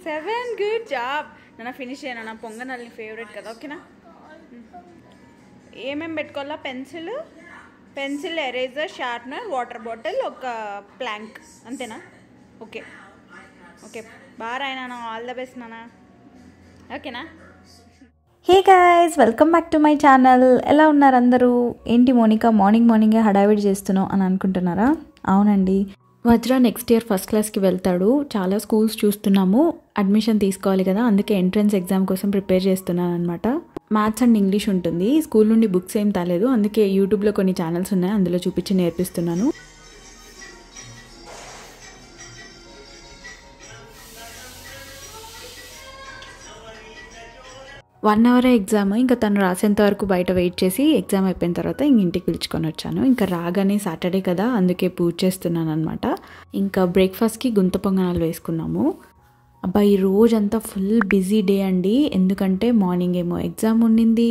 7 good job నాన్న. Finish చేయను నా పొంగనాలు నీ ఫేవరెట్ కదా. ఓకేనా? ఏమేమి పెట్టుకోవాలా? Pencil, eraser, sharpener, water bottle, ఒక ప్లాంక్, అంతేనా? ఓకే బాగా రాయనా. ఆల్ ద బెస్ట్ నాన్న. ఓకేనా? Hey guys, welcome back to my channel. ఎలా ఉన్నారు అందరూ? ఏంటి మోనికా మార్నింగే హడావిడి చేస్తున్నావు అని అనుకుంటున్నారా? అవునండి, వజ్ర నెక్స్ట్ ఇయర్ ఫస్ట్ క్లాస్కి వెళ్తాడు. చాలా స్కూల్స్ చూస్తున్నాము, అడ్మిషన్ తీసుకోవాలి కదా, అందుకే ఎంట్రన్స్ ఎగ్జామ్ కోసం ప్రిపేర్ చేస్తున్నాను అనమాట. మ్యాథ్స్ అండ్ ఇంగ్లీష్ ఉంటుంది. స్కూల్ నుండి బుక్స్ ఏం తాలేదు, అందుకే యూట్యూబ్లో కొన్ని ఛానల్స్ ఉన్నాయి, అందులో చూపించి నేర్పిస్తున్నాను. One అవరే exam. ఇంకా తను రాసేంత వరకు బయట వెయిట్ చేసి ఎగ్జామ్ అయిపోయిన తర్వాత ఇంటికి పిలుచుకొని వచ్చాను. ఇంకా రాగానే సాటర్డే కదా, అందుకే పూజ చేస్తున్నాను అనమాట. ఇంకా బ్రేక్ఫాస్ట్కి గుంత పొంగనాలు వేసుకున్నాము. అబ్బా, ఈ రోజంతా ఫుల్ బిజీ డే అండి. ఎందుకంటే మార్నింగ్ ఏమో ఎగ్జామ్ ఉండింది,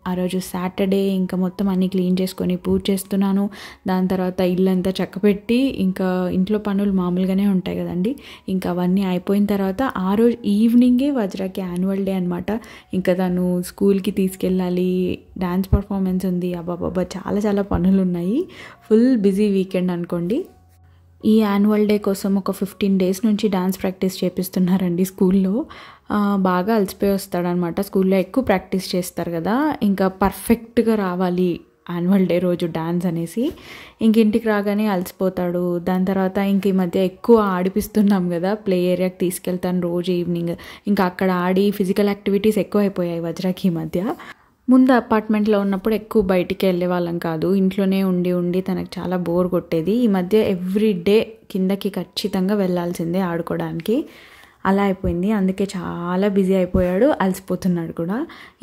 ఆ రోజు సాటర్డే. ఇంకా మొత్తం అన్నీ క్లీన్ చేసుకొని పూజ చేస్తున్నాను. దాని తర్వాత ఇల్లంతా చక్కపెట్టి, ఇంకా ఇంట్లో పనులు మామూలుగానే ఉంటాయి కదండి, ఇంకా అవన్నీ అయిపోయిన తర్వాత ఆ రోజు ఈవినింగే వజ్రకి యాన్యువల్ డే అనమాట. ఇంకా తను స్కూల్కి తీసుకెళ్ళాలి, డ్యాన్స్ పర్ఫార్మెన్స్ ఉంది. అబ్బాబ్బా, చాలా పనులు ఉన్నాయి. ఫుల్ బిజీ వీకెండ్ అనుకోండి. ఈ యాన్యువల్ డే కోసం ఒక 15 days నుంచి డ్యాన్స్ ప్రాక్టీస్ చేపిస్తున్నారండి స్కూల్లో. బాగా అలసిపోయి వస్తాడనమాట. స్కూల్లో ఎక్కువ ప్రాక్టీస్ చేస్తారు కదా, ఇంకా పర్ఫెక్ట్గా రావాలి యాన్యువల్ డే రోజు డ్యాన్స్ అనేసి. ఇంటికి రాగానే అలసిపోతాడు. దాని తర్వాత ఇంక ఈ మధ్య ఎక్కువ ఆడిపిస్తున్నాం కదా, ప్లే ఏరియాకి తీసుకెళ్తాను రోజు ఈవినింగ్. ఇంకా అక్కడ ఆడి ఫిజికల్ యాక్టివిటీస్ ఎక్కువ అయిపోయాయి వజ్రకి ఈ మధ్య. ముందు అపార్ట్మెంట్లో ఉన్నప్పుడు ఎక్కువ బయటికి వెళ్ళే వాళ్ళం కాదు, ఇంట్లోనే ఉండి తనకు చాలా బోర్ కొట్టేది. ఈ మధ్య ఎవ్రీ డే కిందకి ఖచ్చితంగా వెళ్ళాల్సిందే ఆడుకోవడానికి. అలా అయిపోయింది. అందుకే చాలా బిజీ అయిపోయాడు, అలసిపోతున్నాడు కూడా.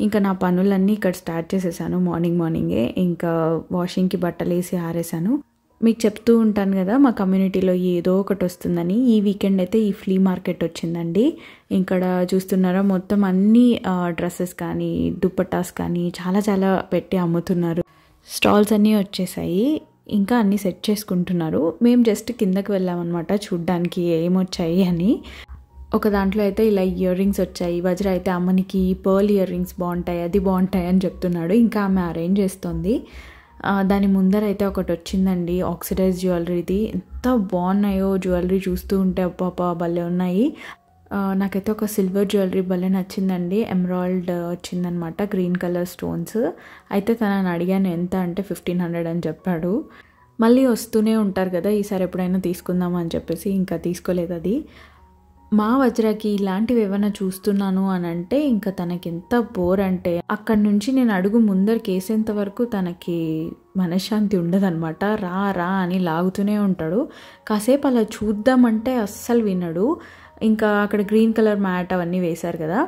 ఇంకా నా పనులన్నీ ఇక్కడ స్టార్ట్ చేసేసాను మార్నింగే. ఇంకా వాషింగ్కి బట్టలు వేసి ఆరేసాను. మీకు చెప్తూ ఉంటాను కదా, మా కమ్యూనిటీలో ఏదో ఒకటి వస్తుందని. ఈ వీకెండ్ అయితే ఈ ఫ్లీ మార్కెట్ వచ్చిందండి. ఇక్కడ చూస్తున్నారా, మొత్తం అన్ని డ్రెస్సెస్ కానీ దుపట్టాస్ కానీ చాలా పెట్టి అమ్ముతున్నారు. స్టాల్స్ అన్నీ వచ్చేసాయి, ఇంకా అన్నీ సెట్ చేసుకుంటున్నారు. మేము జస్ట్ కిందకి వెళ్ళామన్నమాట చూడ్డానికి ఏమొచ్చాయి అని. ఒక దాంట్లో అయితే ఇలా ఇయర్ రింగ్స్ వచ్చాయి. వజ్ర అయితే అమ్మనికి పర్ల్ ఇయర్ రింగ్స్ బాగుంటాయి, అది బాగుంటాయి అని చెప్తున్నాడు. ఇంకా ఆమె అరేంజ్ చేస్తుంది. దాని ముందర అయితే ఒకటి వచ్చిందండి, ఆక్సిడైజ్ జ్యువెలరీది. ఎంత బాగున్నాయో జ్యువెలరీ చూస్తూ ఉంటే, అబ్బా భలే ఉన్నాయి. నాకైతే ఒక సిల్వర్ జ్యువెలరీ భలే నచ్చిందండి, ఎమరాల్డ్ వచ్చిందనమాట, గ్రీన్ కలర్ స్టోన్స్. అయితే తనని అడిగాను ఎంత అంటే 1500 అని చెప్పాడు. మళ్ళీ వస్తూనే ఉంటారు కదా, ఈసారి ఎప్పుడైనా తీసుకుందాం అని చెప్పేసి ఇంకా తీసుకోలేదు అది. మా వజ్రకి ఇలాంటివి ఏమైనా చూస్తున్నాను అని అంటే ఇంకా తనకి ఎంత బోర్ అంటే, అక్కడి నుంచి నేను అడుగు ముందరికి వేసేంత వరకు తనకి మనశ్శాంతి ఉండదన్నమాట. రా అని లాగుతూనే ఉంటాడు. కాసేపు అలా చూద్దామంటే అస్సలు వినడు. ఇంకా అక్కడ గ్రీన్ కలర్ మ్యాట్ అవన్నీ వేశారు కదా,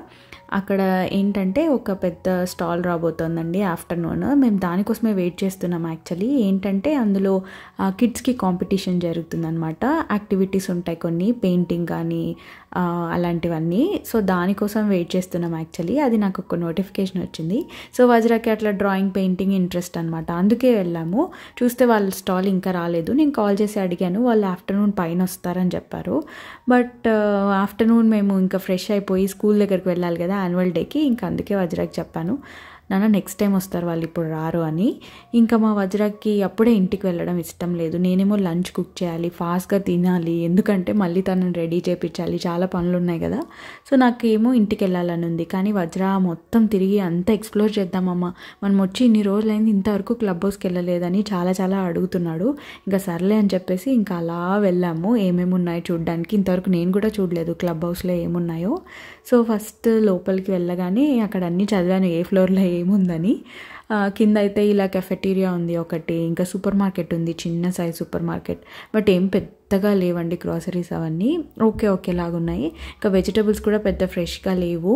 అక్కడ ఏంటంటే ఒక పెద్ద స్టాల్ రాబోతోందండి ఆఫ్టర్నూన్. మేము దానికోసమే వెయిట్ చేస్తున్నాం యాక్చువల్లీ. ఏంటంటే అందులో కిడ్స్కి కాంపిటీషన్ జరుగుతుందన్నమాట. యాక్టివిటీస్ ఉంటాయి కొన్ని, పెయింటింగ్ కానీ అలాంటివన్నీ. సో దానికోసం వెయిట్ చేస్తున్నాం యాక్చువల్లీ. అది నాకు ఒక నోటిఫికేషన్ వచ్చింది. సో వజ్రకి అట్లా డ్రాయింగ్, పెయింటింగ్ ఇంట్రెస్ట్ అనమాట, అందుకే వెళ్ళాము. చూస్తే వాళ్ళ స్టాల్ ఇంకా రాలేదు. నేను కాల్ చేసి అడిగాను, వాళ్ళు ఆఫ్టర్నూన్ పైన వస్తారని చెప్పారు. బట్ ఆఫ్టర్నూన్ మేము ఇంకా ఫ్రెష్ అయిపోయి స్కూల్ దగ్గరికి వెళ్ళాలి కదా యాన్యువల్ డేకి. ఇంకా అందుకే వజ్రకి చెప్పాను, నాన్న నెక్స్ట్ టైం వస్తారు వాళ్ళు, ఇప్పుడు రారు అని. ఇంకా మా వజ్రకి అప్పుడే ఇంటికి వెళ్ళడం ఇష్టం లేదు. నేనేమో లంచ్ కుక్ చేయాలి, ఫాస్ట్గా తినాలి, ఎందుకంటే మళ్ళీ తనని రెడీ చేయించాలి, చాలా పనులు ఉన్నాయి కదా. సో నాకేమో ఇంటికి వెళ్ళాలని ఉంది. కానీ వజ్ర మొత్తం తిరిగి అంతా ఎక్స్ప్లోర్ చేద్దామమ్మా, మనం వచ్చి ఇన్ని రోజులైంది ఇంతవరకు క్లబ్ హౌస్కి వెళ్ళలేదని చాలా అడుగుతున్నాడు. ఇంకా సర్లే అని చెప్పేసి ఇంకా అలా వెళ్ళాము. ఏమేమి ఉన్నాయో చూడడానికి. ఇంతవరకు నేను కూడా చూడలేదు క్లబ్ హౌస్లో ఏమున్నాయో. సో ఫస్ట్ లోపలికి వెళ్ళగానే అక్కడ అన్నీ చదివాను ఏ ఫ్లోర్లో ఏముందని. కింద అయితే ఇలా కెఫెటీరియా ఉంది ఒకటి, ఇంకా సూపర్ మార్కెట్ ఉంది, చిన్న సైజ్ సూపర్ మార్కెట్. బట్ ఏం పెద్దగా లేవండి గ్రాసరీస్, అవన్నీ ఓకేలాగా ఉన్నాయి. ఇంకా వెజిటబుల్స్ కూడా పెద్ద ఫ్రెష్గా లేవు.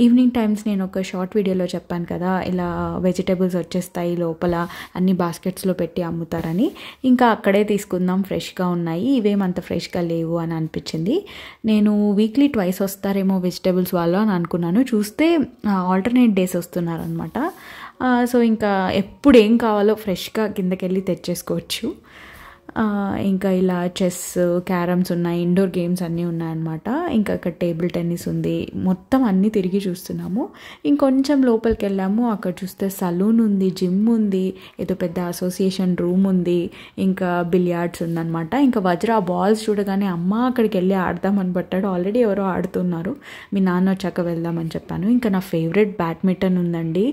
ఈవినింగ్ టైమ్స్ నేను ఒక షార్ట్ వీడియోలో చెప్పాను కదా, ఇలా వెజిటబుల్స్ వచ్చేస్తాయి లోపల అన్ని బాస్కెట్స్లో పెట్టి అమ్ముతారని. ఇంకా అక్కడే తీసుకుందాం, ఫ్రెష్గా ఉన్నాయి, ఇవేమంత ఫ్రెష్గా లేవు అని అనిపించింది. నేను వీక్లీ 2 వస్తారేమో వెజిటబుల్స్ వాళ్ళు అని అనుకున్నాను. చూస్తే ఆల్టర్నేట్ డేస్ వస్తున్నారనమాట. సో ఇంకా ఎప్పుడు ఏం కావాలో ఫ్రెష్గా కిందకి వెళ్ళి తెచ్చేసుకోవచ్చు. ఇంకా ఇలా చెస్, క్యారమ్స్ ఉన్నాయి, ఇండోర్ గేమ్స్ అన్నీ ఉన్నాయన్నమాట. ఇంకా అక్కడ టేబుల్ టెన్నిస్ ఉంది. మొత్తం అన్నీ తిరిగి చూస్తున్నాము. ఇంకొంచెం లోపలికి వెళ్ళాము. అక్కడ చూస్తే సలూన్ ఉంది, జిమ్ ఉంది, ఏదో పెద్ద అసోసియేషన్ రూమ్ ఉంది, ఇంకా బిలియార్డ్స్ ఉందన్నమాట. ఇంకా వజ్ర ఆ బాల్స్ చూడగానే అమ్మ అక్కడికి వెళ్ళి ఆడదామని పట్టాడు. ఆల్రెడీ ఎవరో ఆడుతున్నారు. మీ నాన్న వచ్చాక వెళ్దామని చెప్పాను. ఇంకా నా ఫేవరెట్ బ్యాడ్మింటన్ ఉందండి.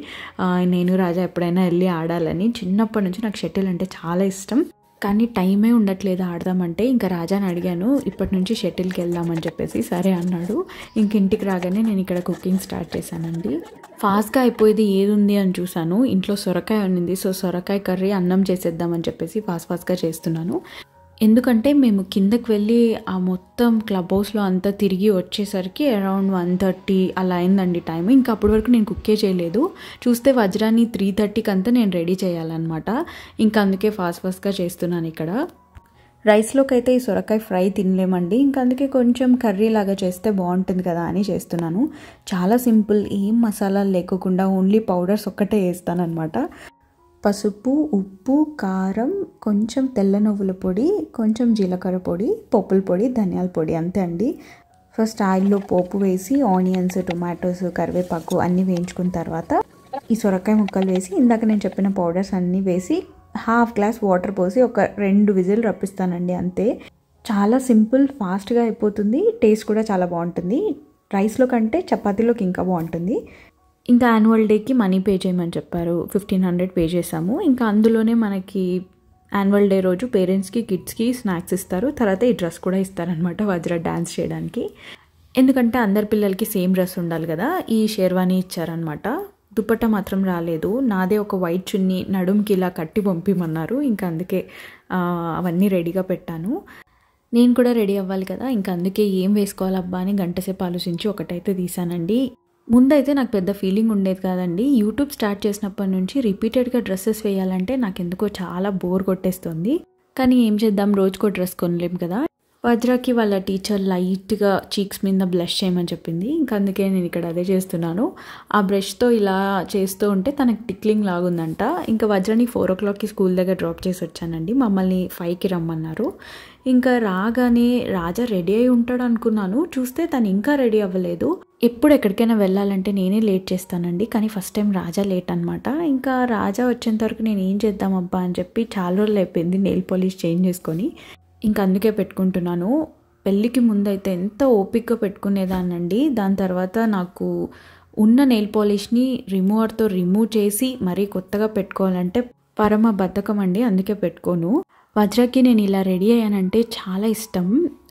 నేను రాజా ఎప్పుడైనా వెళ్ళి ఆడాలని. చిన్నప్పటి నుంచి నాకు షటిల్ అంటే చాలా ఇష్టం, కానీ టైమే ఉండట్లేదు ఆడదామంటే. ఇంకా రాజాని అడిగాను, ఇప్పటి నుంచి షటిల్కి వెళ్దామని చెప్పేసి. సరే అన్నాడు. ఇంక ఇంటికి రాగానే నేను ఇక్కడ కుకింగ్ స్టార్ట్ చేశానండి. ఫాస్ట్గా అయిపోయేది ఏది ఉంది అని చూసాను. ఇంట్లో సొరకాయ ఉన్నింది. సో సొరకాయ కర్రీ అన్నం చేసేద్దామని చెప్పేసి ఫాస్ట్గా చేస్తున్నాను. ఎందుకంటే మేము కిందకి వెళ్ళి ఆ మొత్తం క్లబ్ హౌస్లో అంతా తిరిగి వచ్చేసరికి అరౌండ్ 1:30 అలా అయిందండి టైం. ఇంకా అప్పటి వరకు నేను కుక్కే చేయలేదు. చూస్తే వజ్రాన్ని 3:30కి అంతా నేను రెడీ చేయాలన్నమాట. ఇంకా అందుకే ఫాస్ట్గా చేస్తున్నాను ఇక్కడ. రైస్లోకి అయితే ఈ సొరకాయ ఫ్రై తినలేమండి. ఇంకా అందుకే కొంచెం కర్రీ లాగా చేస్తే బాగుంటుంది కదా అని చేస్తున్నాను. చాలా సింపుల్, ఏం మసాలాలు లేకోకుండా ఓన్లీ పౌడర్స్ ఒక్కటే వేస్తానన్నమాట. పసుపు, ఉప్పు, కారం, కొంచెం తెల్ల నువ్వుల పొడి, కొంచెం జీలకర్ర పొడి, పప్పుల పొడి, ధనియాల పొడి, అంతే అండి. ఫస్ట్ ఆయిల్లో పోపు వేసి ఆనియన్స్, టొమాటోస్, కరివేపాకు అన్నీ వేయించుకున్న తర్వాత ఈ సొరకాయ ముక్కలు వేసి ఇందాక నేను చెప్పిన పౌడర్స్ అన్నీ వేసి 1/2 గ్లాస్ వాటర్ పోసి ఒక 2 విజిల్ రప్పిస్తానండి, అంతే. చాలా సింపుల్, ఫాస్ట్గా అయిపోతుంది. టేస్ట్ కూడా చాలా బాగుంటుంది. రైస్లో కంటే చపాతీలోకి ఇంకా బాగుంటుంది. ఇంకా యాన్యువల్ డేకి మనీ పే చేయమని చెప్పారు. 1500 పే చేసాము. ఇంకా అందులోనే మనకి యాన్యువల్ డే రోజు పేరెంట్స్కి, కిడ్స్కి స్నాక్స్ ఇస్తారు. తర్వాత ఈ డ్రెస్ కూడా ఇస్తారనమాట వజ్ర డ్యాన్స్ చేయడానికి. ఎందుకంటే అందరి పిల్లలకి సేమ్ డ్రెస్ ఉండాలి కదా. ఈ షేర్వానీ ఇచ్చారనమాట. దుపట్టా మాత్రం రాలేదు. నాదే ఒక వైట్ చున్నీ నడుముకి ఇలా కట్టి పంపిమన్నారు. ఇంకా అందుకే అవన్నీ రెడీగా పెట్టాను. నేను కూడా రెడీ అవ్వాలి కదా. ఇంకా అందుకే ఏం వేసుకోవాలబ్బా అని గంటసేపు ఆలోచించి ఒకటైతే తీసానండి. ముందైతే నాకు పెద్ద ఫీలింగ్ ఉండేది కాదండి. యూట్యూబ్ స్టార్ట్ చేసినప్పటి నుంచి రిపీటెడ్గా డ్రెస్సెస్ వేయాలంటే నాకు ఎందుకో చాలా బోర్ కొట్టేస్తుంది. కానీ ఏం చేద్దాం, రోజుకో డ్రెస్ కొనలేం కదా. వజ్రాకి వాళ్ళ టీచర్ లైట్గా చీక్స్ మీద బ్లష్ చేయమని చెప్పింది. ఇంకా అందుకే నేను ఇక్కడ అదే చేస్తున్నాను. ఆ బ్రష్తో ఇలా చేస్తూ ఉంటే తనకు టిక్లింగ్ లాగుందంట. ఇంకా వజ్రని 4 o'clockకి స్కూల్ దగ్గర డ్రాప్ చేసి వచ్చానండి. మమ్మల్ని 5కి రమ్మన్నారు. ఇంకా రాగానే రాజా రెడీ అయి ఉంటాడు అనుకున్నాను. చూస్తే తను ఇంకా రెడీ అవ్వలేదు. ఎప్పుడు ఎక్కడికైనా వెళ్ళాలంటే నేనే లేట్ చేస్తానండి, కానీ ఫస్ట్ టైం రాజా లేట్ అనమాట. ఇంకా రాజా వచ్చేంత వరకు నేను ఏం చేద్దాం అబ్బా అని చెప్పి చాలా రోజులు అయిపోయింది నెయిల్ పాలిష్ చేంజ్ చేసుకొని. ఇంకా అందుకే పెట్టుకుంటున్నాను. పెళ్ళికి ముందైతే ఎంత ఓపికగా పెట్టుకునేదాన్నండి. దాని తర్వాత నాకు ఉన్న నెయిల్ పాలిష్ని రిమూవర్తో రిమూవ్ చేసి మరీ కొత్తగా పెట్టుకోవాలంటే పరమ బద్ధకం అండి. అందుకే పెట్టుకోను. వజ్రకి నేను ఇలా రెడీ అయ్యానంటే చాలా ఇష్టం.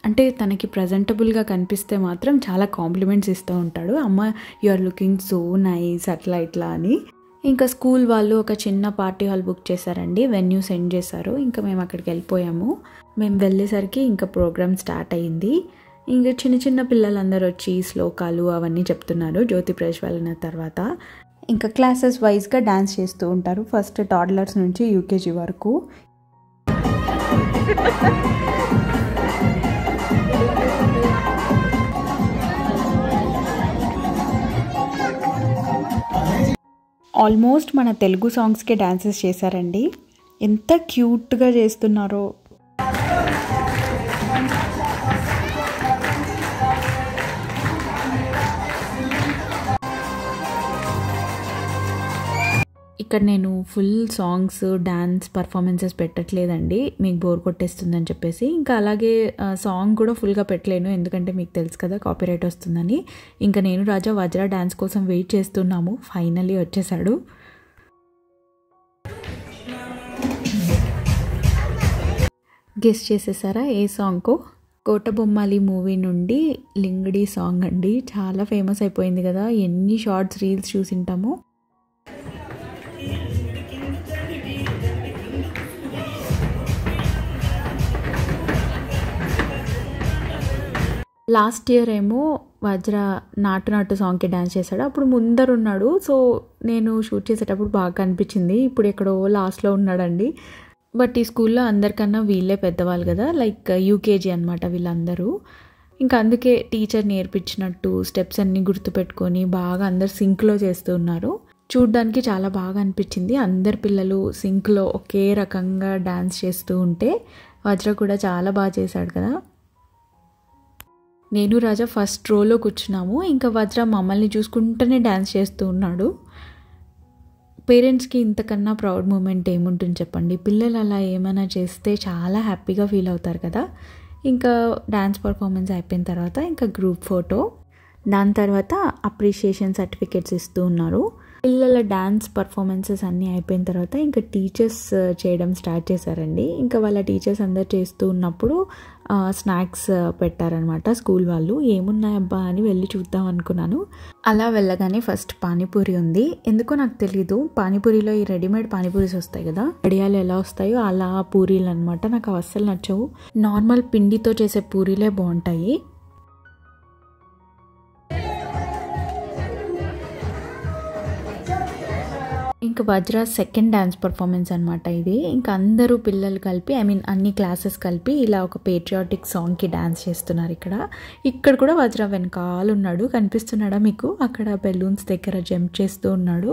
అంటే తనకి ప్రజెంటబుల్గా కనిపిస్తే మాత్రం చాలా కాంప్లిమెంట్స్ ఇస్తూ ఉంటాడు. అమ్మ you are looking so nice అట్లా ఇట్లా అని. ఇంకా స్కూల్ వాళ్ళు ఒక చిన్న పార్టీ హాల్ బుక్ చేశారండి. వెన్యూ సెండ్ చేశారు. ఇంకా మేము అక్కడికి వెళ్ళిపోయాము. మేము వెళ్ళేసరికి ఇంకా ప్రోగ్రామ్ స్టార్ట్ అయ్యింది. ఇంకా చిన్న పిల్లలందరూ వచ్చి శ్లోకాలు అవన్నీ చెప్తున్నారు జ్యోతి ప్రజ్వలన తర్వాత. ఇంకా క్లాసెస్ వైజ్గా డ్యాన్స్ చేస్తూ ఉంటారు. ఫస్ట్ టాడ్లర్స్ నుంచి యూకేజీ వరకు. ఆల్మోస్ట్ మన తెలుగు సాంగ్స్కే డాన్సెస్ చేశారండి. ఎంత క్యూట్గా చేస్తున్నారో. ఇక్కడ నేను ఫుల్ సాంగ్స్, డ్యాన్స్ పర్ఫార్మెన్సెస్ పెట్టట్లేదండి, మీకు బోర్ కొట్టేస్తుందని చెప్పేసి. ఇంకా అలాగే సాంగ్ కూడా ఫుల్గా పెట్టలేను, ఎందుకంటే మీకు తెలుసు కదా కాపీరైట్ వస్తుందని. ఇంకా నేను రాజా వజ్ర డ్యాన్స్ కోసం వెయిట్ చేస్తున్నాము. ఫైనల్లీ వచ్చేసాడు. గెస్ చేసేసారా ఏ సాంగ్కో? కోటబొమ్మాలి మూవీ నుండి లింగడి సాంగ్ అండి. చాలా ఫేమస్ అయిపోయింది కదా, ఎన్ని షార్ట్స్, రీల్స్ చూసింటాము. లాస్ట్ ఇయర్ ఏమో వజ్ర నాటు సాంగ్కి డ్యాన్స్ చేశాడు. అప్పుడు ముందరున్నాడు. సో నేను షూట్ చేసేటప్పుడు బాగా అనిపించింది. ఇప్పుడు ఎక్కడో లాస్ట్లో ఉన్నాడండి. బట్ ఈ స్కూల్లో అందరికన్నా వీళ్ళే పెద్దవాళ్ళు కదా, లైక్ యూకేజీ అనమాట వీళ్ళందరూ. ఇంకా అందుకే టీచర్ నేర్పించినట్టు స్టెప్స్ అన్నీ గుర్తుపెట్టుకొని బాగా అందరు సింక్లో చేస్తూ ఉన్నారు. చూడ్డానికి చాలా బాగా అనిపించింది. అందరు పిల్లలు సింక్లో ఒకే రకంగా డ్యాన్స్ చేస్తూ ఉంటే వజ్ర కూడా చాలా బాగా చేశాడు కదా. నేను రాజా ఫస్ట్ రోలో కూర్చున్నాము. ఇంకా వజ్ర మమ్మల్ని చూసుకుంటూనే డ్యాన్స్ చేస్తూ ఉన్నాడు. పేరెంట్స్కి ఇంతకన్నా ప్రౌడ్ మూమెంట్ ఏముంటుంది చెప్పండి. పిల్లలు అలా ఏమైనా చేస్తే చాలా హ్యాపీగా ఫీల్ అవుతారు కదా. ఇంకా డ్యాన్స్ పర్ఫార్మెన్స్ అయిపోయిన తర్వాత ఇంకా గ్రూప్ ఫోటో, దాని తర్వాత అప్రిషియేషన్ సర్టిఫికేట్స్ ఇస్తూ ఉన్నారు. పిల్లల డ్యాన్స్ పర్ఫార్మెన్సెస్ అన్నీ అయిపోయిన తర్వాత ఇంకా టీచర్స్ చేయడం స్టార్ట్ చేశారండి. ఇంకా వాళ్ళ టీచర్స్ అందరు చేస్తూ ఉన్నప్పుడు స్నాక్స్ పెట్టారనమాట స్కూల్ వాళ్ళు. ఏమున్నాయబ్బా అని వెళ్ళి చూద్దాం అనుకున్నాను. అలా వెళ్ళగానే ఫస్ట్ పానీపూరి ఉంది. ఎందుకో నాకు తెలీదు, పానీపూరిలో ఈ రెడీమేడ్ పానీపూరీస్ వస్తాయి కదా, వడియాలు ఎలా వస్తాయో అలా పూరీలు అనమాట. నాకు అవి అస్సలు నచ్చవు. నార్మల్ పిండితో చేసే పూరీలే బాగుంటాయి. ఇంకా వజ్ర సెకండ్ డ్యాన్స్ పర్ఫార్మెన్స్ అనమాట ఇది. ఇంకా అందరూ పిల్లలు కలిపి అన్ని క్లాసెస్ కలిపి ఇలా ఒక పేట్రియాటిక్ సాంగ్కి డ్యాన్స్ చేస్తున్నారు. ఇక్కడ కూడా వజ్ర వెనకాల ఉన్నాడు, కనిపిస్తున్నాడా మీకు? అక్కడ బెలూన్స్ దగ్గర జంప్ చేస్తూ ఉన్నాడు.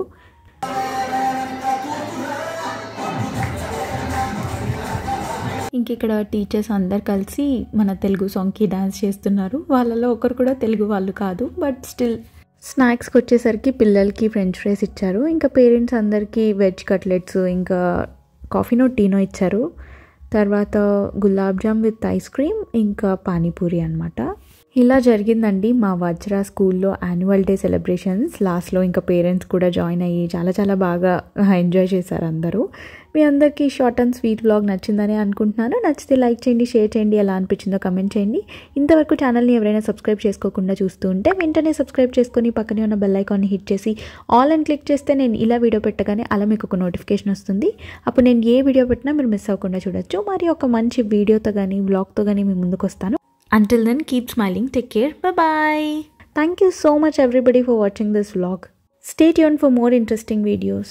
ఇంక ఇక్కడ టీచర్స్ అందరు కలిసి మన తెలుగు సాంగ్కి డ్యాన్స్ చేస్తున్నారు. వాళ్ళలో ఒకరు కూడా తెలుగు వాళ్ళు కాదు, బట్ స్టిల్. స్నాక్స్కి వచ్చేసరికి పిల్లలకి ఫ్రెంచ్ ఫ్రైస్ ఇచ్చారు. ఇంకా పేరెంట్స్ అందరికీ వెజ్ కట్లెట్స్, ఇంకా కాఫీనో టీనో ఇచ్చారు. తర్వాత gulab jam with ice cream, ఇంకా పానీపూరి అనమాట. ఇలా జరిగిందండి మా వజ్ర స్కూల్లో యాన్యువల్ డే సెలబ్రేషన్స్. లాస్ట్లో ఇంకా పేరెంట్స్ కూడా జాయిన్ అయ్యి చాలా చాలా బాగా ఎంజాయ్ చేశారు అందరూ. మీ అందరికీ షార్ట్ అండ్ స్వీట్ వ్లాగ్ నచ్చిందని అనుకుంటున్నాను. నచ్చితే లైక్ చేయండి, షేర్ చేయండి, ఎలా అనిపించిందో కమెంట్ చేయండి. ఇంతవరకు ఛానల్ని ఎవరైనా సబ్స్క్రైబ్ చేసుకోకుండా చూస్తూ ఉంటే వెంటనే సబ్స్క్రైబ్ చేసుకొని పక్కనే ఉన్న బెల్ ఐకాన్ని హిట్ చేసి ఆల్ అని క్లిక్ చేస్తే నేను ఇలా వీడియో పెట్టగానే అలా మీకు ఒక నోటిఫికేషన్ వస్తుంది. అప్పుడు నేను ఏ వీడియో పెట్టినా మీరు మిస్ అవ్వకుండా చూడొచ్చు. మరి ఒక మంచి వీడియోతో కానీ వ్లాగ్తో కానీ మీ ముందుకు వస్తాను. Until then, keep smiling. Take care. Bye-bye. Thank you so much everybody for watching this vlog. Stay tuned for more interesting videos.